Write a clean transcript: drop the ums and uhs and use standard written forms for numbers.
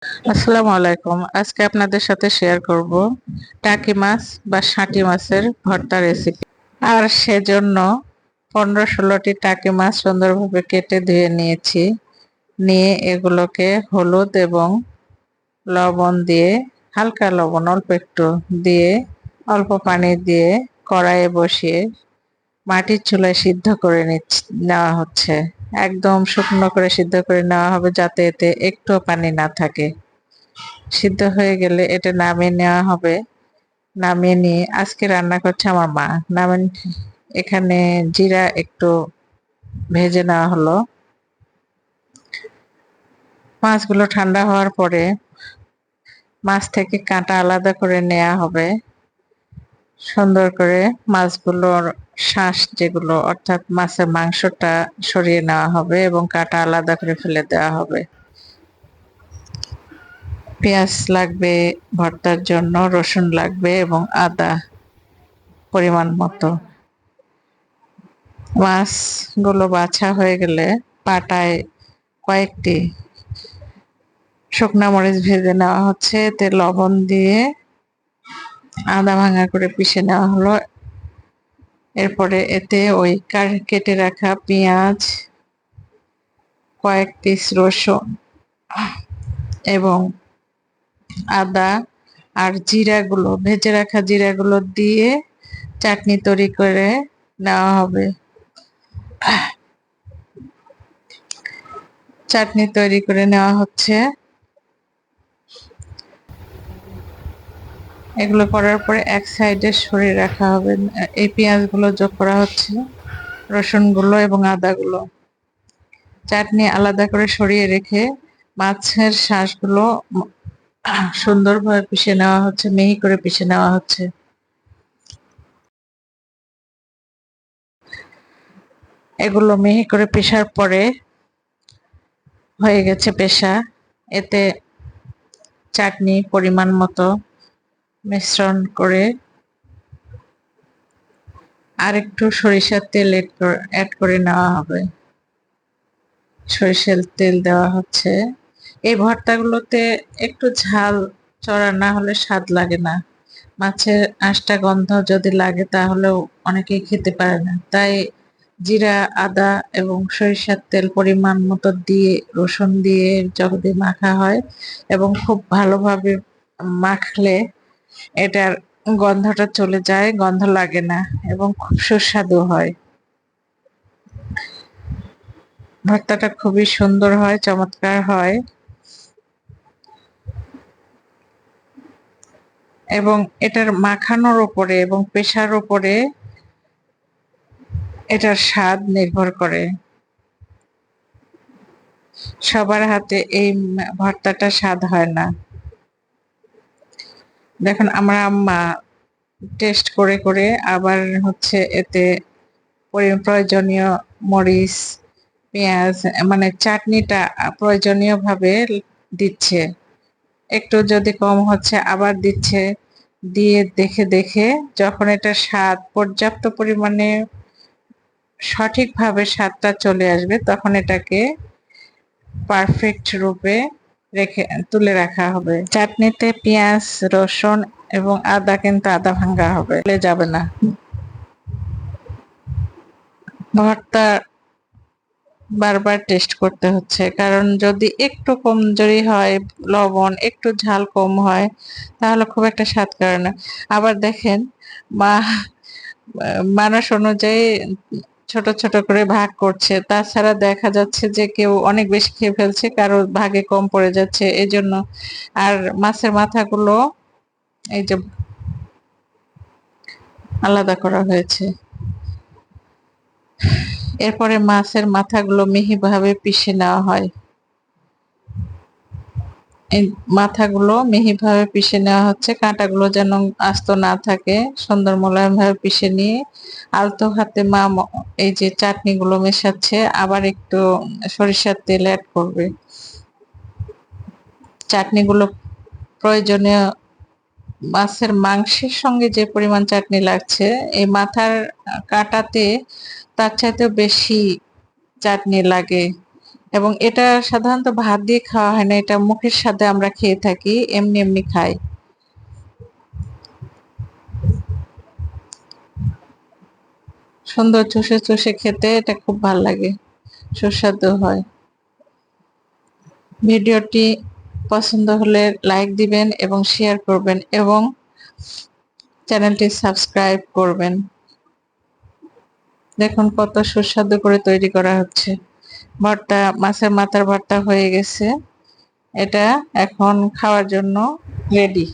আসসালামু আলাইকুম। আজকে আপনাদের সাথে শেয়ার করব টাকি মাছ বা সাঁটি মাছের ভর্তা রেসিপি। আর সেজন্য 15-16টি টাকি মাছ সুন্দরভাবে কেটে ধুয়ে নিয়েছি। নিয়ে এগুলোকে হলুদ এবং লবণ দিয়ে, হালকা লবণ অল্প একটু দিয়ে, অল্প পানি দিয়ে কড়াইয়ে বসিয়ে মাটির চুলায় সিদ্ধ করে নেওয়া হচ্ছে। একদম শুকনো করে সিদ্ধ করে নেওয়া হবে যাতে এতে একটুও পানি না থাকে। সিদ্ধ হয়ে গেলে এটা নামিয়ে নেওয়া হবে। নামিয়ে নিয়ে আজকে রান্না করছে আমার মা। নামেন এখানে জিরা একটু ভেজে নেওয়া হলো। মাছগুলো ঠান্ডা হওয়ার পরে মাছ থেকে কাঁটা আলাদা করে নেওয়া হবে। সুন্দর করে মাছগুলোর শ্বাস যেগুলো অর্থাৎ মাছের মাংসটা সরিয়ে নেওয়া হবে এবং কাঁটা আলাদা করে ফেলে দেওয়া হবে। পেঁয়াজ লাগবে ভর্তার জন্য, রসুন লাগবে এবং আদা পরিমাণ মতো। মাছগুলো বাছা হয়ে গেলে পাটায় কয়েকটি শুকনা মরিচ ভেজে নেওয়া হচ্ছে। এতে লবণ দিয়ে আদা ভাঙা করে পিষে নেওয়া হলো। এরপরে এতে ওই কেটে রাখা পেঁয়াজ, কয়েক পিস রসুন এবং আদা আর জিরাগুলো, ভেজে রাখা জিরাগুলো দিয়ে চাটনি তৈরি করে নেওয়া হবে। চাটনি তৈরি করে নেওয়া হচ্ছে। এগুলো করার পরে এক সাইডে সরিয়ে রাখা হবে। এই পেঁয়াজগুলো যোগ করা হচ্ছে, রসুনগুলো এবং আদাগুলো। চাটনি আলাদা করে সরিয়ে রেখে মাছের শাঁসগুলো সুন্দরভাবে পিষে নেওয়া হচ্ছে, মিহি করে পিষে নেওয়া হচ্ছে। এগুলো মিহি করে পিষার পরে হয়ে গেছে পেশা। এতে চাটনি পরিমাণ মতো মিশ্রণ করে আর একটু সরিষার তেল অ্যাড করে নেওয়া হবে। সরিষার তেল দেওয়া হচ্ছে। এই ভর্তাগুলোতে একটু ঝাল চড়া না হলে স্বাদ লাগে না। মাছের আঁশটা গন্ধ যদি লাগে তাহলেও অনেকেই খেতে পারে না। তাই জিরা, আদা এবং সরিষার তেল পরিমাণ মতো দিয়ে, রসুন দিয়ে যদি মাখা হয় এবং খুব ভালোভাবে মাখলে এটার গন্ধটা চলে যায়, গন্ধ লাগে না এবং খুব সুস্বাদু হয়। ভর্তাটা খুবই সুন্দর হয়, চমৎকার হয় এবং এটার মাখানোর উপরে এবং পেশার উপরে এটার স্বাদ নির্ভর করে। সবার হাতে এই ভর্তাটা স্বাদ হয় না। দেখুন আমার আম্মা টেস্ট করে করে আবার হচ্ছে এতে প্রয়োজনীয় মরিচ, পেঁয়াজ মানে চাটনিটা প্রয়োজনীয় ভাবে দিচ্ছে। একটু যদি কম হচ্ছে আবার দিচ্ছে। দিয়ে দেখে দেখে যখন এটা স্বাদ পর্যাপ্ত পরিমাণে সঠিকভাবে স্বাদটা চলে আসবে তখন এটাকে পারফেক্ট রূপে রেখে তুলে রাখা হবে। চাটনিতে পেঁয়াজ, রসুন এবং আদা কিন্তু আদা ভাঙা হবে, ফেলে যাবে না। ভর্তা বারবার টেস্ট করতে হচ্ছে, কারণ যদি একটু কমজোরি হয়, লবণ একটু ঝাল কম হয় তাহলে খুব একটা স্বাদ করে না। আবার দেখেন মা মানুষ অনুযায়ী ছোট ছোট করে ভাগ করছে, তাছাড়া দেখা যাচ্ছে যে কেউ অনেক বেশি খেয়ে ফেলছে, কারো ভাগে কম পড়ে যাচ্ছে এজন্য। আর মাছের মাথাগুলো এই যে আলাদা করা হয়েছে। এরপরে মাছের মাথাগুলো মিহিভাবে পিষে নেওয়া হয়। এই মাথাগুলো মিহিভাবে পিষে নেওয়া হচ্ছে, কাঁটাগুলো যেন আস্ত না থাকে। সুন্দর মোলায়েম ভাবে পিষে নিয়ে আলতো হাতে মা এই যে চাটনিগুলো মেশাচ্ছে, আবার একটু সরিষার তেল অ্যাড করবে। চাটনিগুলো প্রয়োজনীয় মাছের মাংসের সঙ্গে যে পরিমাণ চাটনি লাগছে, এই মাথার কাঁটাতে তার চাইতেও বেশি চাটনি লাগে। এবং এটা সাধারণত ভাত দিয়ে খাওয়া হয় না, এটা মুখের সাথে আমরা খেয়ে থাকি, এমনি এমনি খাই। সুন্দর চষে চষে খেতে এটা খুব ভালো লাগে, সুস্বাদু হয়। ভিডিওটি পছন্দ হলে লাইক দিবেন এবং শেয়ার করবেন এবং চ্যানেলটি সাবস্ক্রাইব করবেন। দেখুন কত সুস্বাদু করে তৈরি করা হচ্ছে। ভর্তা, মাছের মাথার ভর্তা হয়ে গেছে। এটা এখন খাওয়ার জন্য রেডি।